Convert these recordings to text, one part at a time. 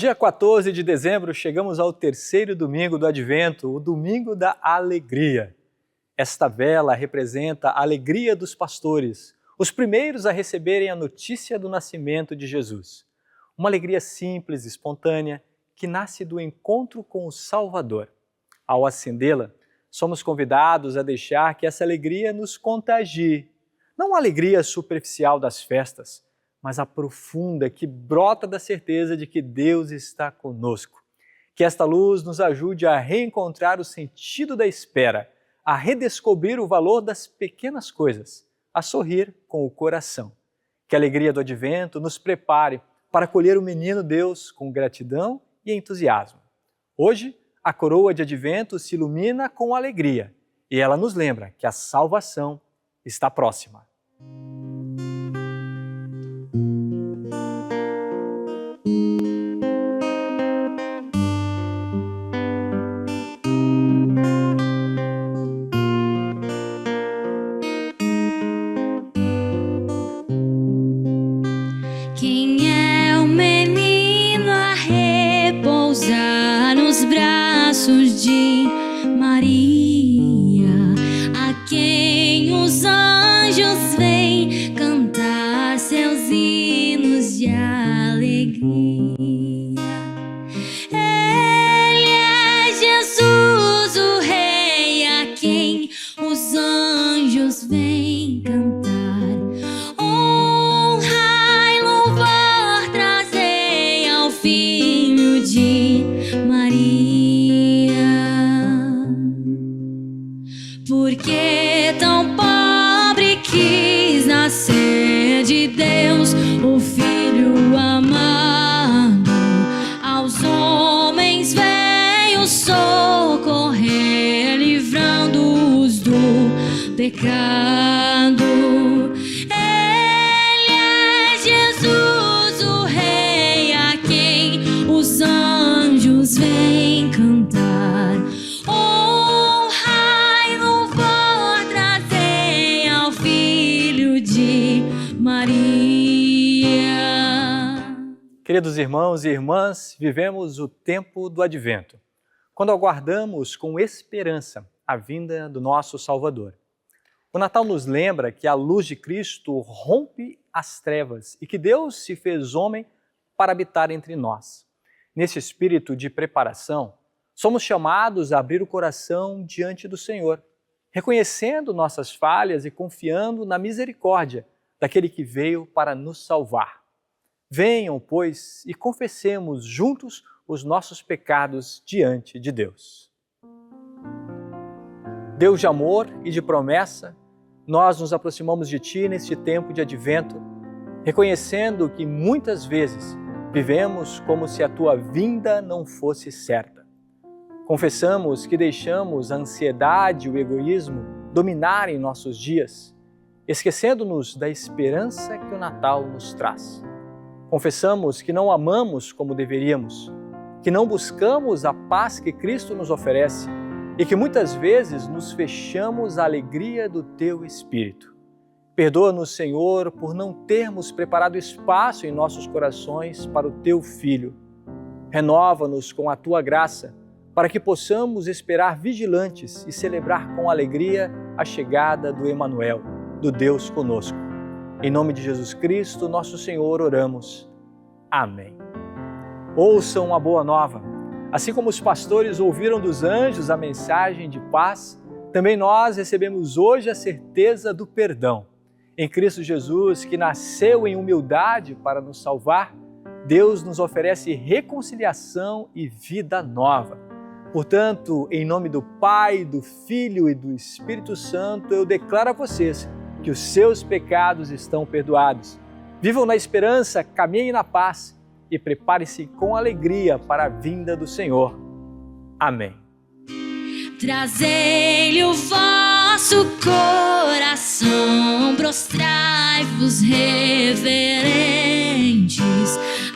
dia 14 de dezembro, chegamos ao terceiro domingo do Advento, o domingo da alegria. Esta vela representa a alegria dos pastores, os primeiros a receberem a notícia do nascimento de Jesus. Uma alegria simples, espontânea, que nasce do encontro com o Salvador. Ao acendê-la, somos convidados a deixar que essa alegria nos contagie. Não a alegria superficial das festas, mas a profunda que brota da certeza de que Deus está conosco. Que esta luz nos ajude a reencontrar o sentido da espera, a redescobrir o valor das pequenas coisas, a sorrir com o coração. Que a alegria do Advento nos prepare para acolher o menino Deus com gratidão e entusiasmo. Hoje, a coroa de Advento se ilumina com alegria e ela nos lembra que a salvação está próxima. Quem é o menino a repousar nos braços de Maria, a quem os anjos vêm cantar seus hinos de alegria? Ele é Jesus, o Rei, a quem os anjos vêm cantar. Filho de Maria, porque tão pobre quis nascer de Deus, o Filho amado, aos homens veio socorrer, livrando-os do pecado. Ele é Jesus, o Rei, a quem os anjos vêm cantar. Honra e louvor trazei ao Filho de Maria. Queridos irmãos e irmãs, vivemos o tempo do Advento, quando aguardamos com esperança a vinda do nosso Salvador. O Natal nos lembra que a luz de Cristo rompe as trevas e que Deus se fez homem para habitar entre nós. Nesse espírito de preparação, somos chamados a abrir o coração diante do Senhor, reconhecendo nossas falhas e confiando na misericórdia daquele que veio para nos salvar. Venham, pois, e confessemos juntos os nossos pecados diante de Deus. Deus de amor e de promessa, nós nos aproximamos de Ti neste tempo de Advento, reconhecendo que muitas vezes vivemos como se a Tua vinda não fosse certa. Confessamos que deixamos a ansiedade e o egoísmo dominarem nossos dias, esquecendo-nos da esperança que o Natal nos traz. Confessamos que não amamos como deveríamos, que não buscamos a paz que Cristo nos oferece e que muitas vezes nos fechamos à alegria do Teu Espírito. Perdoa-nos, Senhor, por não termos preparado espaço em nossos corações para o Teu Filho. Renova-nos com a Tua graça, para que possamos esperar vigilantes e celebrar com alegria a chegada do Emanuel, do Deus conosco. Em nome de Jesus Cristo, nosso Senhor, oramos. Amém. Ouçam a boa nova. Assim como os pastores ouviram dos anjos a mensagem de paz, também nós recebemos hoje a certeza do perdão. Em Cristo Jesus, que nasceu em humildade para nos salvar, Deus nos oferece reconciliação e vida nova. Portanto, em nome do Pai, do Filho e do Espírito Santo, eu declaro a vocês que os seus pecados estão perdoados. Vivam na esperança, caminhem na paz e prepare-se com alegria para a vinda do Senhor. Amém. Trazei-lhe o vosso coração, prostrai-vos reverentes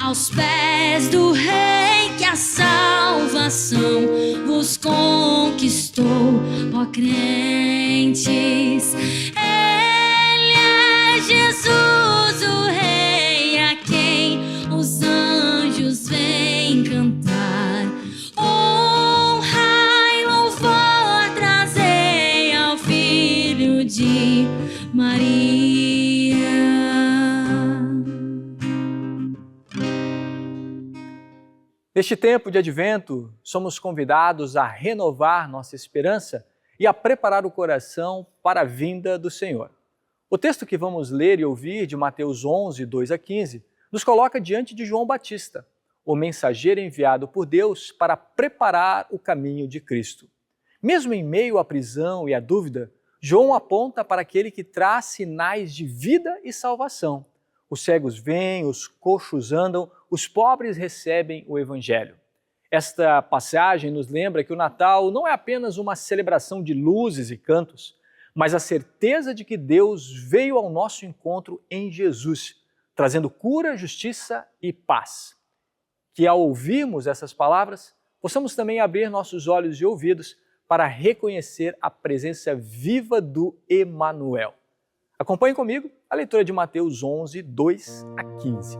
aos pés do Rei que a salvação vos conquistou, ó crentes. Ele é Jesus, o Rei, a quem os anjos vêm Neste tempo de advento, somos convidados a renovar nossa esperança e a preparar o coração para a vinda do Senhor. O texto que vamos ler e ouvir de Mateus 11, 2 a 15, nos coloca diante de João Batista, o mensageiro enviado por Deus para preparar o caminho de Cristo. Mesmo em meio à prisão e à dúvida, João aponta para aquele que traz sinais de vida e salvação. Os cegos veem, os coxos andam, os pobres recebem o Evangelho. Esta passagem nos lembra que o Natal não é apenas uma celebração de luzes e cantos, mas a certeza de que Deus veio ao nosso encontro em Jesus, trazendo cura, justiça e paz. Que ao ouvirmos essas palavras, possamos também abrir nossos olhos e ouvidos para reconhecer a presença viva do Emanuel. Acompanhe comigo a leitura de Mateus 11, 2 a 15.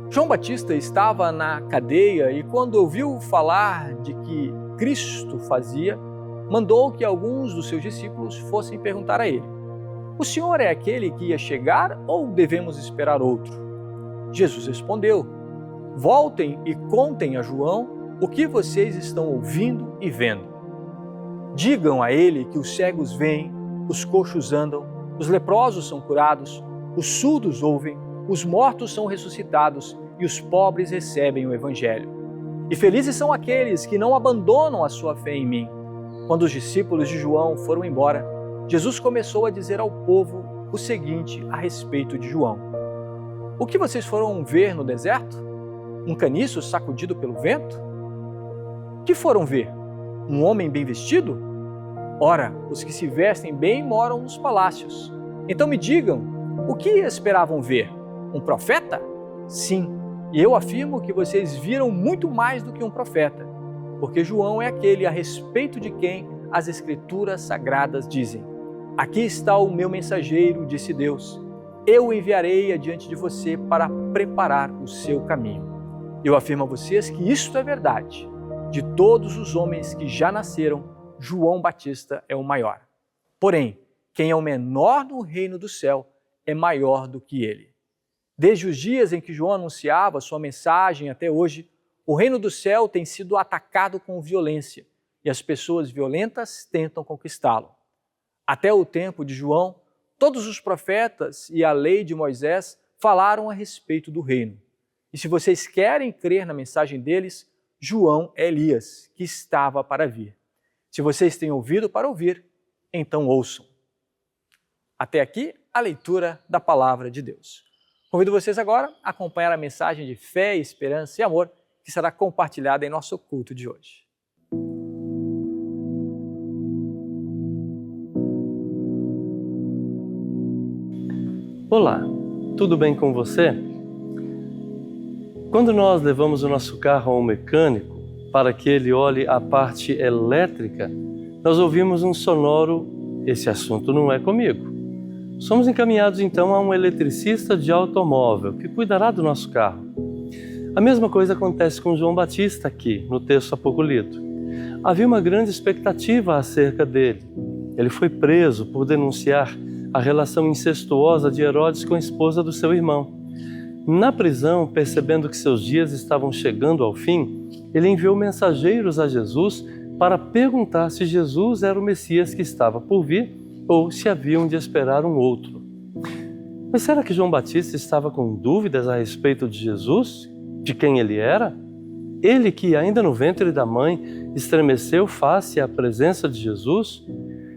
João Batista estava na cadeia e quando ouviu falar de que Cristo fazia, mandou que alguns dos seus discípulos fossem perguntar a ele: "O Senhor é aquele que ia chegar ou devemos esperar outro?" Jesus respondeu: "Voltem e contem a João o que vocês estão ouvindo e vendo. Digam a ele que os cegos veem, os coxos andam, os leprosos são curados, os surdos ouvem, os mortos são ressuscitados e os pobres recebem o Evangelho. E felizes são aqueles que não abandonam a sua fé em mim." Quando os discípulos de João foram embora, Jesus começou a dizer ao povo o seguinte a respeito de João: "O que vocês foram ver no deserto? Um caniço sacudido pelo vento? Que foram ver? Um homem bem vestido? Ora, os que se vestem bem moram nos palácios. Então me digam, o que esperavam ver? Um profeta? Sim, e eu afirmo que vocês viram muito mais do que um profeta, porque João é aquele a respeito de quem as Escrituras Sagradas dizem: aqui está o meu mensageiro, disse Deus. Eu o enviarei adiante de você para preparar o seu caminho. Eu afirmo a vocês que isto é verdade. De todos os homens que já nasceram, João Batista é o maior. Porém, quem é o menor no reino do céu é maior do que ele." Desde os dias em que João anunciava sua mensagem até hoje, o reino do céu tem sido atacado com violência e as pessoas violentas tentam conquistá-lo. Até o tempo de João, todos os profetas e a lei de Moisés falaram a respeito do reino. E se vocês querem crer na mensagem deles, João é Elias, que estava para vir. Se vocês têm ouvido para ouvir, então ouçam. Até aqui a leitura da palavra de Deus. Convido vocês agora a acompanhar a mensagem de fé, esperança e amor que será compartilhada em nosso culto de hoje. Olá, tudo bem com você? Quando nós levamos o nosso carro ao mecânico para que ele olhe a parte elétrica, nós ouvimos um sonoro: "Esse assunto não é comigo." Somos encaminhados então a um eletricista de automóvel que cuidará do nosso carro. A mesma coisa acontece com João Batista aqui, no texto há pouco lido. Havia uma grande expectativa acerca dele. Ele foi preso por denunciar a relação incestuosa de Herodes com a esposa do seu irmão. Na prisão, percebendo que seus dias estavam chegando ao fim, ele enviou mensageiros a Jesus para perguntar se Jesus era o Messias que estava por vir ou se haviam de esperar um outro. Mas será que João Batista estava com dúvidas a respeito de Jesus? De quem ele era? Ele que ainda no ventre da mãe estremeceu face à presença de Jesus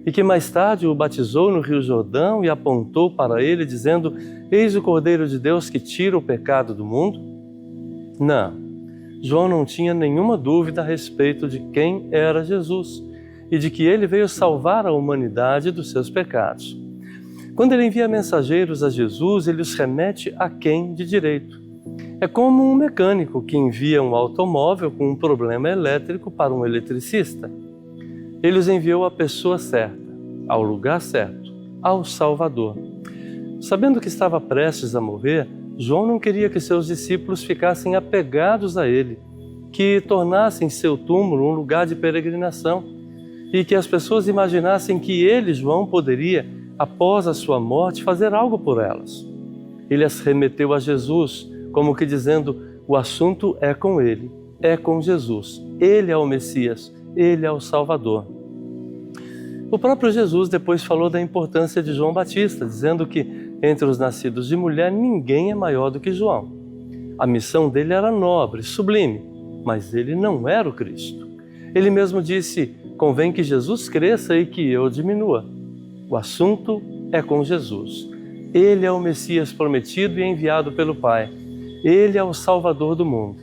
e que mais tarde o batizou no Rio Jordão e apontou para ele dizendo: "Eis o Cordeiro de Deus que tira o pecado do mundo"? Não, João não tinha nenhuma dúvida a respeito de quem era Jesus e de que ele veio salvar a humanidade dos seus pecados. Quando ele envia mensageiros a Jesus, ele os remete a quem de direito. É como um mecânico que envia um automóvel com um problema elétrico para um eletricista. Ele os enviou à pessoa certa, ao lugar certo, ao Salvador. Sabendo que estava prestes a morrer, João não queria que seus discípulos ficassem apegados a ele, que tornassem seu túmulo um lugar de peregrinação e que as pessoas imaginassem que ele, João, poderia, após a sua morte, fazer algo por elas. Ele as remeteu a Jesus, como que dizendo: O assunto é com Ele, é com Jesus. Ele é o Messias, Ele é o Salvador. O próprio Jesus depois falou da importância de João Batista, dizendo que entre os nascidos de mulher ninguém é maior do que João. A missão dele era nobre, sublime, mas ele não era o Cristo. Ele mesmo disse: convém que Jesus cresça e que eu diminua. O assunto é com Jesus. Ele é o Messias prometido e enviado pelo Pai. Ele é o Salvador do mundo.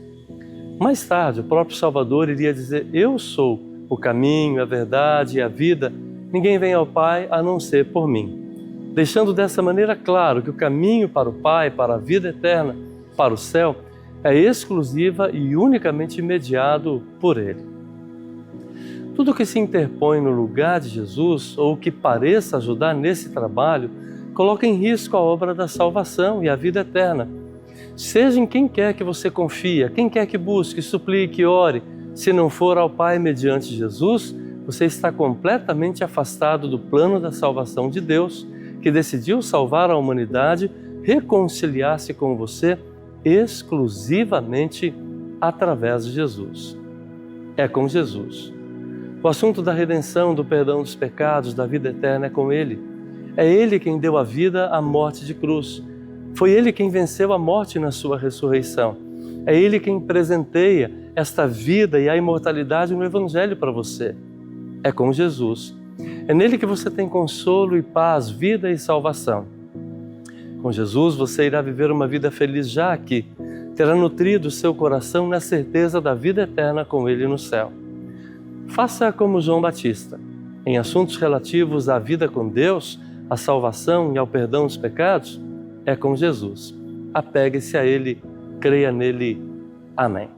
Mais tarde, o próprio Salvador iria dizer: eu sou o caminho, a verdade e a vida. Ninguém vem ao Pai a não ser por mim. Deixando dessa maneira claro que o caminho para o Pai, para a vida eterna, para o céu, é exclusiva e unicamente mediado por Ele. Tudo que se interpõe no lugar de Jesus ou que pareça ajudar nesse trabalho, coloca em risco a obra da salvação e a vida eterna. Seja em quem quer que você confia, quem quer que busque, suplique, ore, se não for ao Pai mediante Jesus, você está completamente afastado do plano da salvação de Deus, que decidiu salvar a humanidade, reconciliar-se com você exclusivamente através de Jesus. É com Jesus. O assunto da redenção, do perdão dos pecados, da vida eterna é com Ele. É Ele quem deu a vida à morte de cruz. Foi Ele quem venceu a morte na sua ressurreição. É Ele quem presenteia esta vida e a imortalidade no Evangelho para você. É com Jesus. É nele que você tem consolo e paz, vida e salvação. Com Jesus você irá viver uma vida feliz já aqui. Terá nutrido o seu coração na certeza da vida eterna com Ele no céu. Faça como João Batista. Em assuntos relativos à vida com Deus, à salvação e ao perdão dos pecados, é com Jesus. Apegue-se a Ele, creia nele. Amém.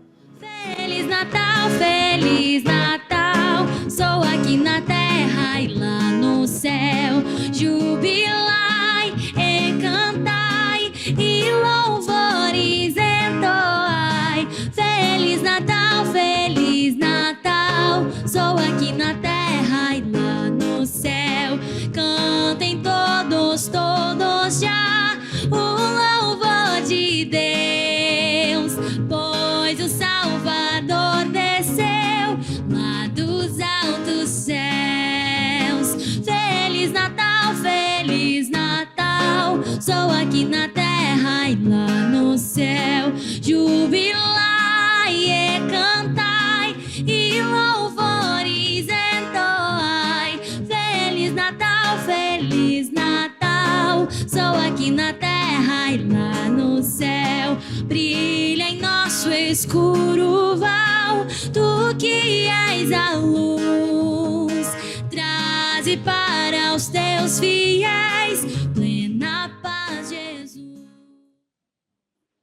Feliz Natal, Feliz Natal. Sou aqui na terra e lá no céu. Jubilai e cantai e louvores entoai. Feliz Natal, Feliz Natal. Sou aqui na terra e lá no céu. Cantem todos, todos já o louvor de Deus, pois o Salvador desceu lá dos altos céus. Feliz Natal, Feliz Natal. Sou aqui na terra e lá no céu. Jubilai e cantai e louvores entoai. Feliz Natal, Feliz Natal. Sou aqui na terra e lá no céu. Brilha em nosso escuro val, tu que és a luz. Traze para os teus fiéis plena paz, Jesus.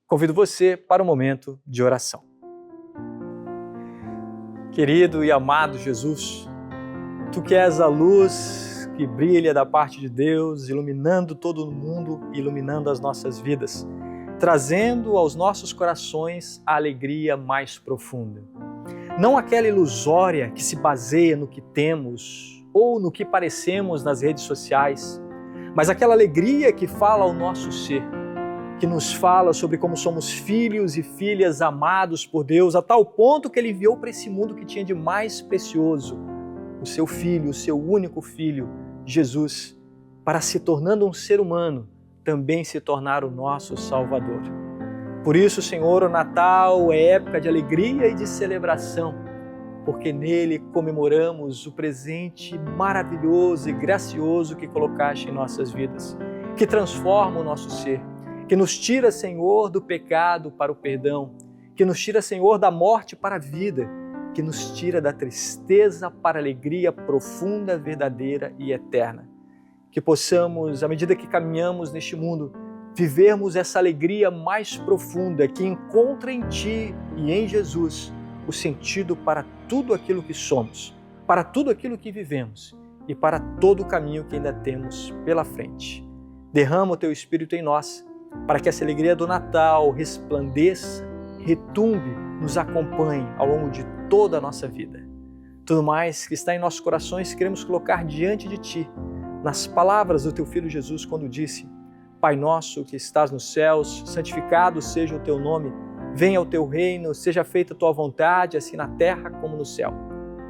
Convido você para o momento de oração. Querido e amado Jesus, Tu que és a luz que brilha da parte de Deus, iluminando todo o mundo, iluminando as nossas vidas, trazendo aos nossos corações a alegria mais profunda. Não aquela ilusória que se baseia no que temos ou no que parecemos nas redes sociais, mas aquela alegria que fala ao nosso ser, que nos fala sobre como somos filhos e filhas amados por Deus, a tal ponto que Ele enviou para esse mundo que tinha de mais precioso o seu Filho, o seu único Filho, Jesus, para se tornando um ser humano, também se tornar o nosso Salvador. Por isso, Senhor, o Natal é época de alegria e de celebração, porque nele comemoramos o presente maravilhoso e gracioso que colocaste em nossas vidas, que transforma o nosso ser, que nos tira, Senhor, do pecado para o perdão, que nos tira, Senhor, da morte para a vida, que nos tira da tristeza para a alegria profunda, verdadeira e eterna. Que possamos, à medida que caminhamos neste mundo, vivermos essa alegria mais profunda que encontra em Ti e em Jesus o sentido para tudo aquilo que somos, para tudo aquilo que vivemos e para todo o caminho que ainda temos pela frente. Derrama o Teu Espírito em nós, para que essa alegria do Natal resplandeça, retumbe, nos acompanhe ao longo de toda a nossa vida. Tudo mais que está em nossos corações queremos colocar diante de Ti, nas palavras do Teu Filho Jesus, quando disse: Pai nosso que estás nos céus, santificado seja o Teu nome, Venha o teu reino, seja feita a tua vontade, assim na terra como no céu.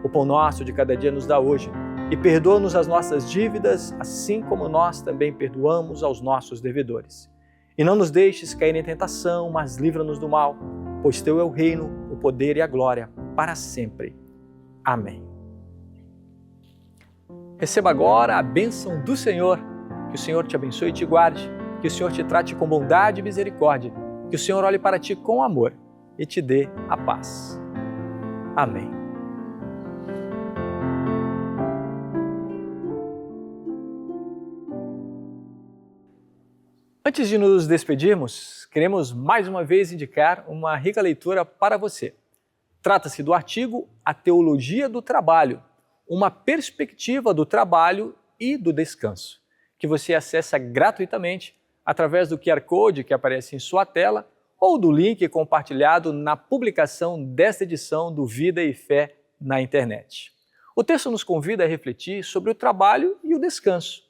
O pão nosso de cada dia nos dá hoje e perdoa-nos as nossas dívidas, assim como nós também perdoamos aos nossos devedores. E não nos deixes cair em tentação, mas livra-nos do mal, pois teu é o reino, o poder e a glória, para sempre. Amém. Receba agora a bênção do Senhor. Que o Senhor te abençoe e te guarde, que o Senhor te trate com bondade e misericórdia, que o Senhor olhe para ti com amor e te dê a paz. Amém. Antes de nos despedirmos, queremos mais uma vez indicar uma rica leitura para você. Trata-se do artigo A Teologia do Trabalho, uma perspectiva do trabalho e do descanso, que você acessa gratuitamente através do QR Code que aparece em sua tela ou do link compartilhado na publicação desta edição do Vida e Fé na internet. O texto nos convida a refletir sobre o trabalho e o descanso.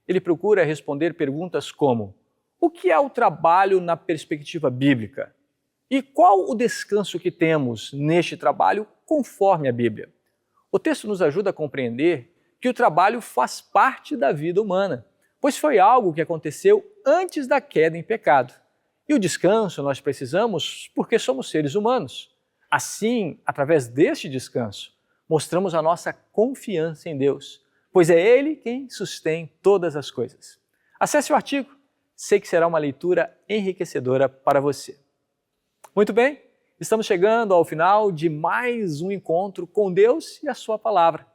Ele procura responder perguntas como: o que é o trabalho na perspectiva bíblica? E qual o descanso que temos neste trabalho conforme a Bíblia? O texto nos ajuda a compreender que o trabalho faz parte da vida humana, pois foi algo que aconteceu antes da queda em pecado. E o descanso nós precisamos porque somos seres humanos. Assim, através deste descanso, mostramos a nossa confiança em Deus, pois é Ele quem sustém todas as coisas. Acesse o artigo, sei que será uma leitura enriquecedora para você. Muito bem, estamos chegando ao final de mais um encontro com Deus e a sua palavra.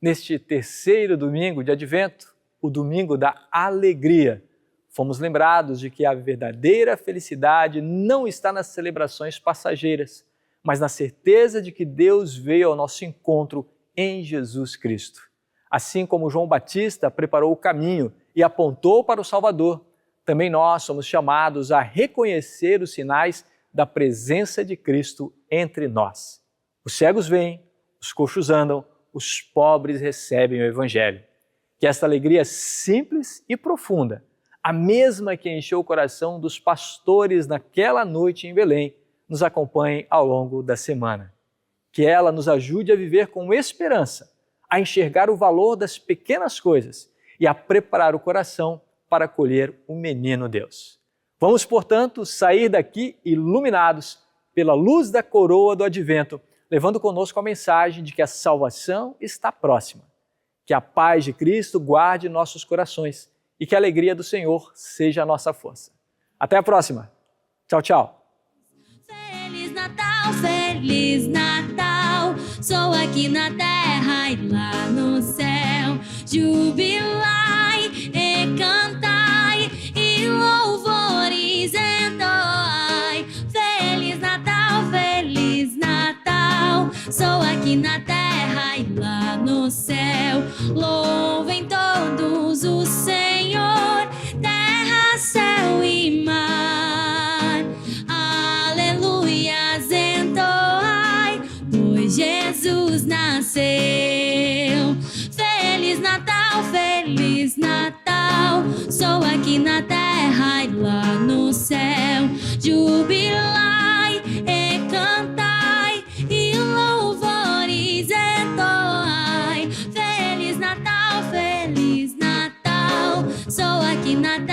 Neste terceiro domingo de Advento, o domingo da alegria, fomos lembrados de que a verdadeira felicidade não está nas celebrações passageiras, mas na certeza de que Deus veio ao nosso encontro em Jesus Cristo. Assim como João Batista preparou o caminho e apontou para o Salvador, também nós somos chamados a reconhecer os sinais da presença de Cristo entre nós. Os cegos veem, os coxos andam, os pobres recebem o Evangelho. Que esta alegria simples e profunda, a mesma que encheu o coração dos pastores naquela noite em Belém, nos acompanhe ao longo da semana. Que ela nos ajude a viver com esperança, a enxergar o valor das pequenas coisas e a preparar o coração para acolher o menino Deus. Vamos, portanto, sair daqui iluminados pela luz da coroa do Advento, levando conosco a mensagem de que a salvação está próxima. Que a paz de Cristo guarde nossos corações e que a alegria do Senhor seja a nossa força. Até a próxima. Tchau, tchau. Feliz Natal, Feliz Natal. Sou aqui na terra e lá no céu. Jubilai e cantai e louvores entoai. Feliz Natal, Feliz Natal. Sou aqui na terra e lá no céu. Louvem todos o Senhor, terra, céu e mar. Aleluias entoai, pois Jesus nasceu. Feliz Natal, Feliz Natal. Sou aqui na terra e lá no céu. Jubilai e cantai e louvores entoai. Feliz Natal, Feliz Natal. Sou aqui na terra